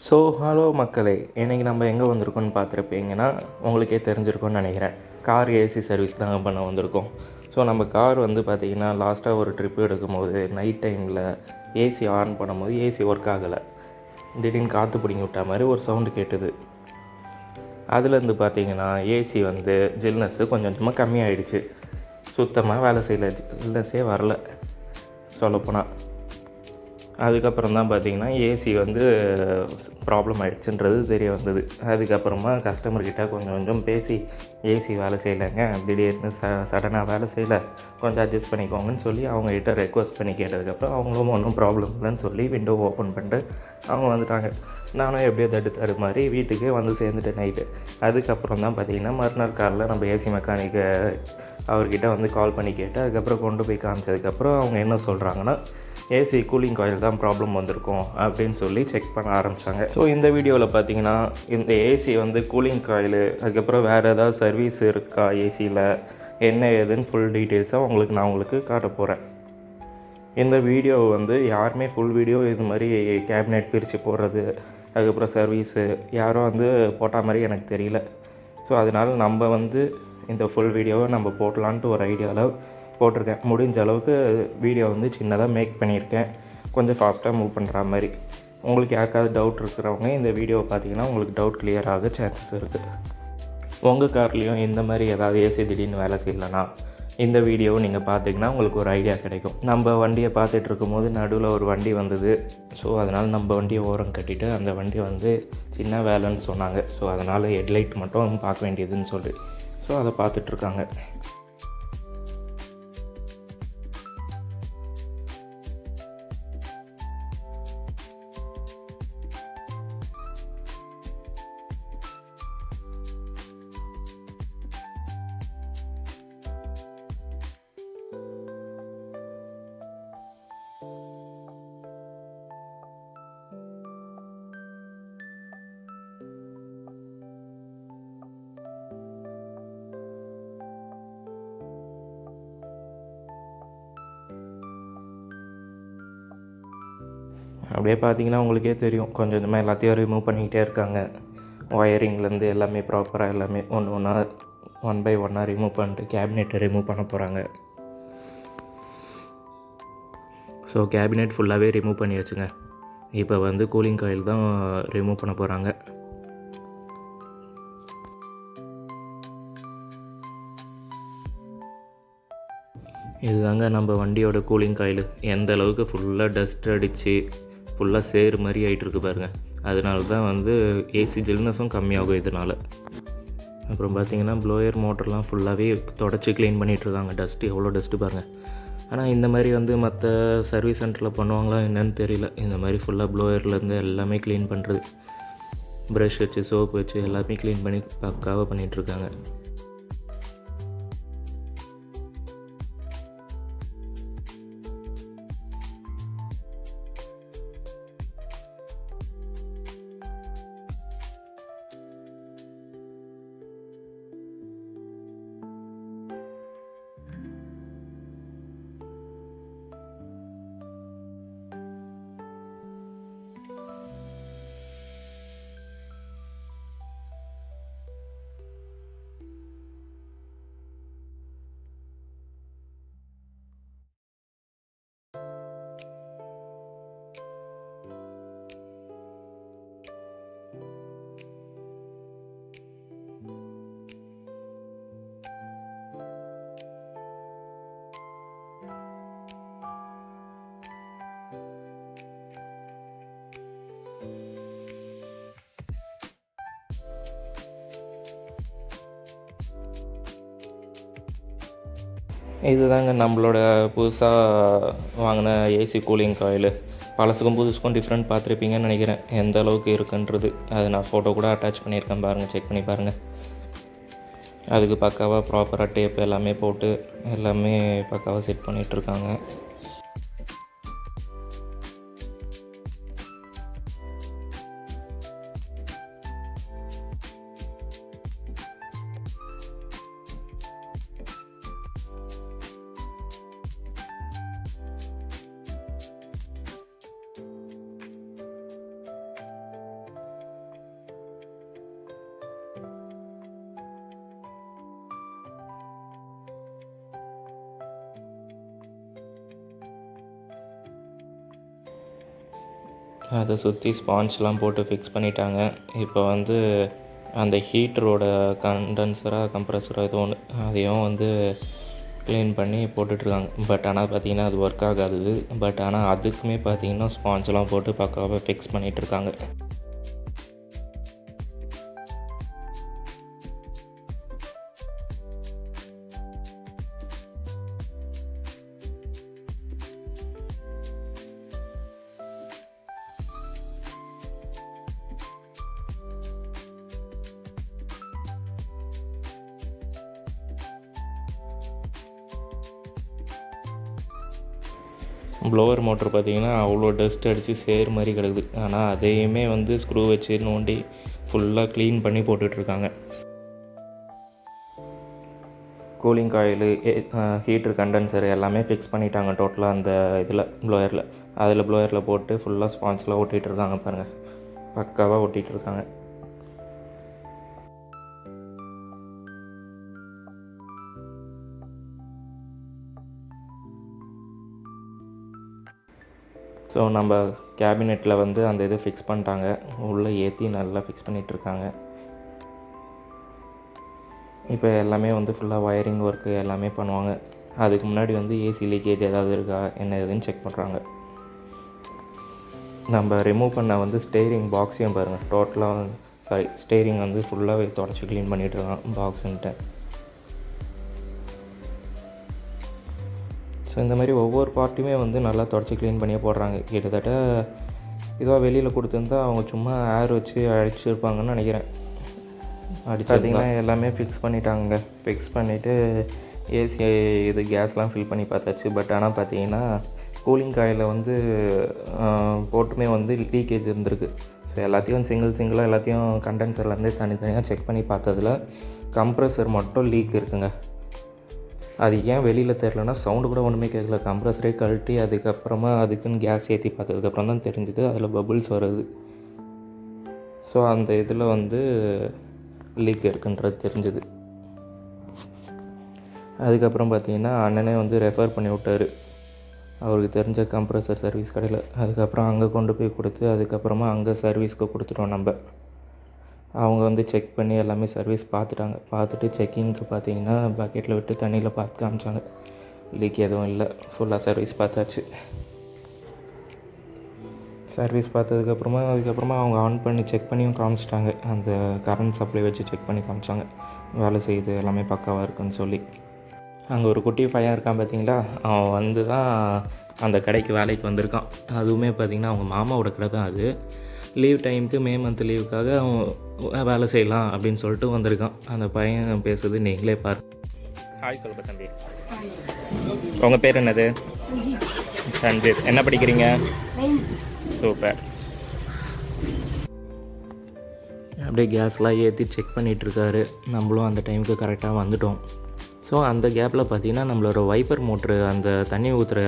Hello மக்களே, இன்றைக்கி நம்ம எங்கே வந்திருக்கோம்னு பார்த்துருப்பீங்கன்னா உங்களுக்கே தெரிஞ்சிருக்கும்னு நினைக்கிறேன். கார் ஏசி சர்வீஸ் தாங்க பண்ண வந்திருக்கோம். நம்ம கார் வந்து பார்த்திங்கன்னா லாஸ்ட்டாக ஒரு ட்ரிப்பு எடுக்கும்போது நைட் டைமில் ஏசி ஆன் பண்ணும்போது ஏசி ஒர்க் ஆகலை. திடீர்னு காற்று பிடிங்கி விட்டா மாதிரி ஒரு சவுண்டு கேட்டுது. அதுலேருந்து பார்த்திங்கன்னா ஏசி வந்து ஜில்னஸ்ஸு கொஞ்சம் கொஞ்சமாக கம்மியாயிடுச்சு. சுத்தமாக வேலை செய்யலை, ஜில்னஸே வரல சொல்லப்போனால். அதுக்கப்புறம் தான் பார்த்திங்கன்னா ஏசி வந்து ப்ராப்ளம் ஆகிடுச்சுன்றது தெரிய வந்தது. அதுக்கப்புறமா கஸ்டமர்கிட்ட கொஞ்சம் கொஞ்சம் பேசி ஏசி வேலை செய்யலைங்க, திடீர்னு சடனாக வேலை செய்யலை, கொஞ்சம் அட்ஜஸ்ட் பண்ணிக்கோங்கன்னு சொல்லி அவங்ககிட்ட ரெக்வஸ்ட் பண்ணி கேட்டதுக்கப்புறம் அவங்களும் ஒன்றும் ப்ராப்ளம் இல்லைன்னு சொல்லி விண்டோ ஓப்பன் பண்ணிட்டு அவங்க வந்துட்டாங்க. நானும் எப்படியோ தடு மாதிரி வீட்டுக்கே வந்து சேர்ந்துட்டேன் நைட்டு. அதுக்கப்புறம் தான் பார்த்திங்கன்னா மறுநாள் காலையில் நம்ம ஏசி மெக்கானிக்கை அவர்கிட்ட வந்து கால் பண்ணி கேட்டு அதுக்கப்புறம் கொண்டு போய் காமிச்சதுக்கப்புறம் அவங்க என்ன சொல்கிறாங்கன்னா, ஏசி கூலிங் காயில் தான் ப்ராப்ளம் வந்திருக்கும் அப்படின்னு சொல்லி செக் பண்ண ஆரம்பித்தாங்க. இந்த வீடியோவில் பார்த்தீங்கன்னா இந்த ஏசி வந்து கூலிங் காயிலு, அதுக்கப்புறம் வேறு ஏதாவது சர்வீஸ் இருக்கா ஏசியில், என்ன ஏதுன்னு ஃபுல் டீட்டெயில்ஸாக நான் உங்களுக்கு காட்ட போகிறேன். இந்த வீடியோ வந்து யாருமே ஃபுல் வீடியோ இது மாதிரி கேபினெட் பிரித்து போடுறது, அதுக்கப்புறம் சர்வீஸு யாரும் வந்து போட்ட மாதிரி எனக்கு தெரியல. அதனால் நம்ம வந்து இந்த ஃபுல் வீடியோவை நம்ம போடலான்ட்டு ஒரு ஐடியாவில் போட்டிருக்கேன். முடிஞ்ச அளவுக்கு வீடியோ வந்து சின்னதாக மேக் பண்ணியிருக்கேன், கொஞ்சம் ஃபாஸ்ட்டாக மூவ் பண்ணுற மாதிரி. உங்களுக்கு யாருக்காவது டவுட் இருக்கிறவங்க இந்த வீடியோவை பார்த்தீங்கன்னா உங்களுக்கு டவுட் கிளியர் ஆக சான்சஸ் இருக்குது. உங்கள் கார்லேயும் இந்த மாதிரி ஏதாவது ஏசி திடீர்னு வேலை செய்யலைன்னா இந்த வீடியோவை நீங்கள் பார்த்தீங்கன்னா உங்களுக்கு ஒரு ஐடியா கிடைக்கும். நம்ம வண்டியை பார்த்துட்டு இருக்கும்போது நடுவில் ஒரு வண்டி வந்தது. அதனால் நம்ம வண்டியை ஓரம் கட்டிவிட்டு அந்த வண்டி வந்து சின்ன வேலைன்னு சொன்னாங்க. அதனால் ஹெட்லைட் மட்டும் பார்க்க வேண்டியதுன்னு சொல்லி அதை பார்த்துட்ருக்காங்க. அப்படியே பார்த்தீங்கன்னா உங்களுக்கே தெரியும், கொஞ்சம் கொஞ்சமாக எல்லாத்தையும் ரிமூவ் பண்ணிக்கிட்டே இருக்காங்க. ஒயரிங்லேருந்து எல்லாமே ப்ராப்பராக எல்லாமே ஒன் பை ஒன்னாக ரிமூவ் பண்ணிட்டு கேபினெட்டை ரிமூவ் பண்ண போகிறாங்க. கேபினெட் ஃபுல்லாகவே ரிமூவ் பண்ணி வச்சுங்க. இப்போ வந்து கூலிங் காயில் தான் ரிமூவ் பண்ண போகிறாங்க. இதுதாங்க நம்ம வண்டியோட கூலிங் காயில். எந்த அளவுக்கு ஃபுல்லாக டஸ்ட் அடித்து ஃபுல்லாக சேறு மாதிரி ஆகிட்டுருக்கு பாருங்கள். அதனால தான் வந்து ஏசி ஜில்னஸும் கம்மியாகும் இதனால். அப்புறம் பார்த்திங்கன்னா ப்ளோயர் மோட்டர்லாம் ஃபுல்லாகவே தொடச்சி க்ளீன் பண்ணிகிட்ருக்காங்க. டஸ்ட்டு எவ்வளோ டஸ்ட்டு பாருங்கள். ஆனால் இந்த மாதிரி வந்து மற்ற சர்வீஸ் சென்டரில் பண்ணுவாங்களா என்னன்னு தெரியல. இந்த மாதிரி ஃபுல்லாக ப்ளோயர்லேருந்து எல்லாமே க்ளீன் பண்ணுறது, ப்ரஷ் வச்சு சோப்பு வச்சு எல்லாமே க்ளீன் பண்ணி பக்காவாக பண்ணிகிட்ருக்காங்க. இதுதாங்க நம்மளோட புதுசாக வாங்கின ஏசி கூலிங் காயில். பழசுக்கும் புதுசுக்கும் டிஃப்ரெண்ட் பார்த்துருப்பீங்கன்னு நினைக்கிறேன், எந்த அளவுக்கு இருக்குன்றது. அது நான் ஃபோட்டோ கூட அட்டாச் பண்ணியிருக்கேன், பாருங்கள், செக் பண்ணி பாருங்கள். அதுக்கு பக்காவாக ப்ராப்பராக டேப் எல்லாமே போட்டு எல்லாமே பக்காவாக செட் பண்ணிகிட்ருக்காங்க. அதை சுற்றி ஸ்பான்ச்லாம் போட்டு ஃபிக்ஸ் பண்ணிட்டாங்க. இப்போ வந்து அந்த ஹீட்டரோட கம்ப்ரஸரோ ஏதோ ஒன்று அதையும் வந்து க்ளீன் பண்ணி போட்டுட்ருக்காங்க. பட் ஆனால் பார்த்திங்கன்னா அது ஒர்க் ஆகாது. பட் ஆனால் அதுக்குமே பார்த்திங்கன்னா ஸ்பான்ச்லாம் போட்டு பக்காவாக ஃபிக்ஸ் பண்ணிகிட்ருக்காங்க. ப்ளோவர் மோட்ரு பார்த்திங்கன்னா அவ்வளோ டஸ்ட் அடித்து சேர் மாதிரி கிடக்குது. ஆனால் அதையுமே வந்து ஸ்க்ரூ வச்சு நோண்டி ஃபுல்லாக க்ளீன் பண்ணி போட்டுட்ருக்காங்க. கூலிங் காயிலு, ஹீட்ரு கண்டென்சர் எல்லாமே ஃபிக்ஸ் பண்ணிட்டாங்க டோட்டலாக அந்த இதில் ப்ளோயரில் போட்டு ஃபுல்லாக ஸ்பான்ஸ்லாம் ஒட்டிகிட்ருக்காங்க. பாருங்கள், பக்காவாக ஒட்டிகிட்ருக்காங்க. ஸோ நம்ம கேபினெட்டில் வந்து அந்த இது ஃபிக்ஸ் பண்ணிட்டாங்க. உள்ளே ஏற்றி நல்லா ஃபிக்ஸ் பண்ணிகிட்ருக்காங்க. இப்போ எல்லாமே வந்து ஃபுல்லாக ஒயரிங் ஒர்க்கு எல்லாமே பண்ணுவாங்க. அதுக்கு முன்னாடி வந்து ஏசி லீக்கேஜ் ஏதாவது இருக்கா என்ன ஏதுன்னு செக் பண்ணுறாங்க. நம்ம ரிமூவ் பண்ண வந்து ஸ்டேரிங் பாக்ஸையும் பாருங்கள், டோட்டலாக ஸ்டேரிங் வந்து ஃபுல்லாகவே தொடச்சி க்ளீன் பண்ணிகிட்ருக்கான் பாக்ஸுன்ட்டு. ஸோ இந்த மாதிரி ஒவ்வொரு பார்ட்டுமே வந்து நல்லா தொடச்சி க்ளீன் பண்ணியே போடுறாங்க. கிட்டத்தட்ட இதுவாக வெளியில் கொடுத்துருந்தா அவங்க சும்மா ஏர் வச்சு அடிச்சிருப்பாங்கன்னு நினைக்கிறேன். பார்த்திங்கன்னா எல்லாமே ஃபிக்ஸ் பண்ணிட்டாங்க. ஃபிக்ஸ் பண்ணிவிட்டு ஏசி இது கேஸ்லாம் ஃபில் பண்ணி பார்த்தாச்சு. பட் ஆனால் பார்த்திங்கன்னா கூலிங் காயில் வந்து போட்டுமே வந்து லீக்கேஜ் இருந்திருக்கு. ஸோ எல்லாத்தையும் சிங்கிளாக எல்லாத்தையும் கண்டென்சர்லேருந்து தனித்தனியாக செக் பண்ணி பார்த்ததில் கம்ப்ரஸர் மட்டும் லீக் இருக்குங்க. அது ஏன் வெளியில் தெரிலனா சவுண்டு கூட ஒன்றுமே கேட்கல. கம்ப்ரஸரே கழட்டி அதுக்கப்புறமா அதுக்குன்னு கேஸ் ஏற்றி பார்த்ததுக்கப்புறம் தான் தெரிஞ்சுது அதில் பபுள்ஸ் வருது. ஸோ அந்த இதில் வந்து லீக் இருக்குன்றது தெரிஞ்சுது. அதுக்கப்புறம் பார்த்திங்கன்னா அண்ணனே வந்து ரெஃபர் பண்ணி விட்டார் அவருக்கு தெரிஞ்ச கம்ப்ரஸர் சர்வீஸ் கடையில். அதுக்கப்புறம் அங்கே கொண்டு போய் கொடுத்து அதுக்கப்புறமா அங்கே சர்வீஸ்க்கு கொடுத்துட்டோம் நம்ம. அவங்க வந்து செக் பண்ணி எல்லாமே சர்வீஸ் பார்த்துட்டாங்க. பார்த்துட்டு செக்கிங்க்கு பார்த்திங்கன்னா பக்கெட்டில் விட்டு தண்ணியில் பார்த்து காமிச்சாங்க. லீக் எதுவும் இல்லை. ஃபுல்லாக சர்வீஸ் பார்த்தாச்சு. சர்வீஸ் அதுக்கப்புறமா அவங்க ஆன் பண்ணி செக் பண்ணியும் காமிச்சிட்டாங்க. அந்த கரண்ட் சப்ளை வச்சு செக் பண்ணி காமிச்சாங்க வேலை செய்யுது எல்லாமே பக்காவாக இருக்குன்னு சொல்லி. அங்கே ஒரு குட்டி பையன் இருக்கான் பார்த்திங்களா, அவன் வந்து தான் அந்த கடைக்கு வேலைக்கு வந்திருக்கான். அதுவுமே பார்த்திங்கன்னா அவங்க மாமாவோட கடை தான் அது. லீவ் டைமுக்கு மே மந்த் லீவுக்காக அவன் வேலை செய்யலாம் அப்படின்னு சொல்லிட்டு வந்திருக்கான். அந்த பையன் பேசுறது நீங்களே பாரு. ஹாய் சொல்லுங்க தம்பி. உங்கள் பேர் என்னது? சஞ்சித். என்ன படிக்கிறீங்க? சூப்பர். அப்படியே கேஸ்லாம் ஏற்றி செக் பண்ணிகிட்ருக்காரு. நம்மளும் அந்த டைமுக்கு கரெக்டாக வந்துட்டோம். ஸோ அந்த கேப்பில் பார்த்திங்கன்னா நம்மளோட வைப்பர் மோட்ரு அந்த தண்ணி ஊற்றுற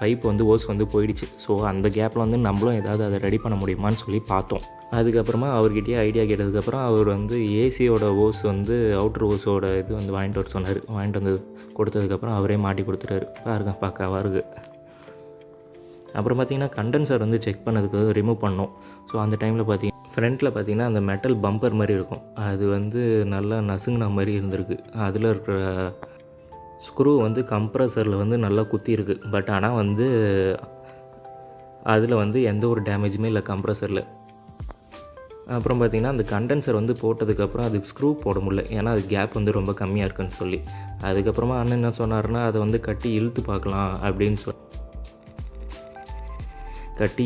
பைப் வந்து ஓஸ் வந்து போயிடுச்சு. ஸோ அந்த கேப்பில் வந்து நம்மளும் ஏதாவது அதை ரெடி பண்ண முடியுமான்னு சொல்லி பார்த்தோம். அதுக்கப்புறமா அவர்கிட்டயே ஐடியா கேட்டதுக்கப்புறம் அவர் வந்து ஏசியோட ஓஸ் வந்து அவுட்ரு ஓஸோட இது வந்து வாங்கிட்டு வர சொன்னார். வாங்கிட்டு வந்து கொடுத்ததுக்கப்புறம் அவரே மாட்டி கொடுத்துட்டாரு. பாருங்க பக்காவாக இருக்குது. அப்புறம் பார்த்திங்கன்னா கண்டென்சர் வந்து செக் பண்ணதுக்கு ரிமூவ் பண்ணோம். ஸோ அந்த டைமில் ஃப்ரண்ட்டில் பார்த்திங்கன்னா அந்த மெட்டல் பம்பர் மாதிரி இருக்கும், அது வந்து நல்லா நசுங்கின மாதிரி இருந்திருக்கு. அதில் இருக்கிற ஸ்க்ரூ வந்து கம்ப்ரஸரில் வந்து நல்லா குத்தி இருக்குது. பட் ஆனால் வந்து அதில் வந்து எந்த ஒரு டேமேஜுமே இல்லை கம்ப்ரஸரில். அப்புறம் பார்த்திங்கன்னா அந்த கண்டென்சர் வந்து போட்டதுக்கப்புறம் அதுக்கு ஸ்க்ரூ போட முடியல, ஏன்னா அது கேப் வந்து ரொம்ப கம்மியாக இருக்குன்னு சொல்லி. அதுக்கப்புறமா அண்ணன் என்ன சொன்னார்னா அதை வந்து கட்டி இழுத்து பார்க்கலாம் அப்படின்னு கட்டி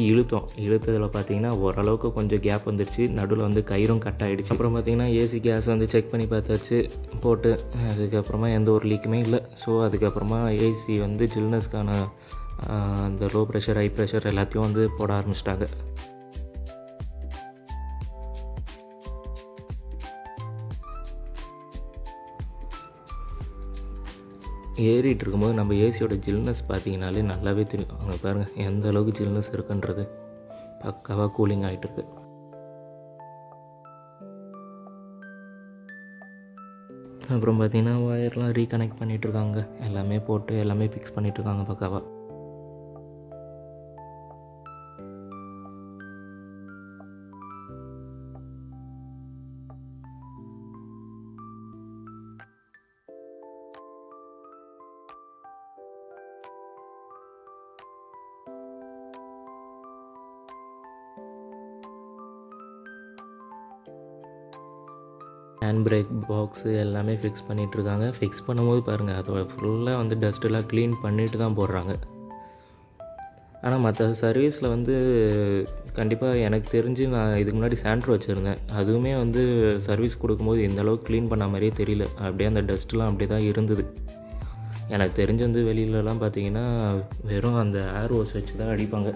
இழுத்ததில் பார்த்திங்கன்னா ஓரளவுக்கு கொஞ்சம் கேப் வந்துடுச்சு. நடுவில் வந்து கயிறும் கட் ஆகிடுச்சு. அப்புறம் பார்த்திங்கன்னா ஏசி கேஸ் வந்து செக் பண்ணி பார்த்தாச்சு போட்டு. அதுக்கப்புறமா எந்த ஒரு லீக்குமே இல்லை. ஸோ அதுக்கப்புறமா ஏசி வந்து சில்னஸ்க்கான அந்த லோ ப்ரெஷர் ஹை ப்ரெஷர் எல்லாத்தையும் வந்து போட ஆரம்பிச்சிட்டாங்க. ஏறிட்டு இருக்கும்போது நம்ம ஏசியோட ஜில்னஸ் பார்த்திங்கனாலே நல்லாவே தெரியும். அங்கே பாருங்கள் எந்த அளவுக்கு ஜில்னஸ் இருக்குன்றது. பக்காவாக கூலிங் ஆகிட்டுருக்கு. அப்புறம் பார்த்திங்கன்னா ஒயர்லாம் ரீகனெக்ட் பண்ணிகிட்ருக்காங்க. எல்லாமே போட்டு எல்லாமே ஃபிக்ஸ் பண்ணிகிட்ருக்காங்க பக்காவாக. ஹேண்ட் பிரேக் பாக்ஸு எல்லாமே ஃபிக்ஸ் பண்ணிகிட்ருக்காங்க. ஃபிக்ஸ் பண்ணும்போது பாருங்கள், அதோட ஃபுல்லாக வந்து டஸ்ட்டெல்லாம் க்ளீன் பண்ணிட்டு தான் போடுறாங்க. ஆனால் மற்ற சர்வீஸில் வந்து கண்டிப்பாக எனக்கு தெரிஞ்சு நான் இதுக்கு முன்னாடி சாண்ட்ரோ வச்சுருந்தேன். அதுவுமே வந்து சர்வீஸ் கொடுக்கும்போது இந்த அளவுக்கு க்ளீன் பண்ண மாதிரியே தெரியல. அப்படியே அந்த டஸ்ட்லாம் அப்படியே தான் இருந்தது. எனக்கு தெரிஞ்சு வந்து வெளியிலலாம் பார்த்தீங்கன்னா வெறும் அந்த ஏர் ஹோஸ் வச்சு தான் அடிப்பாங்க.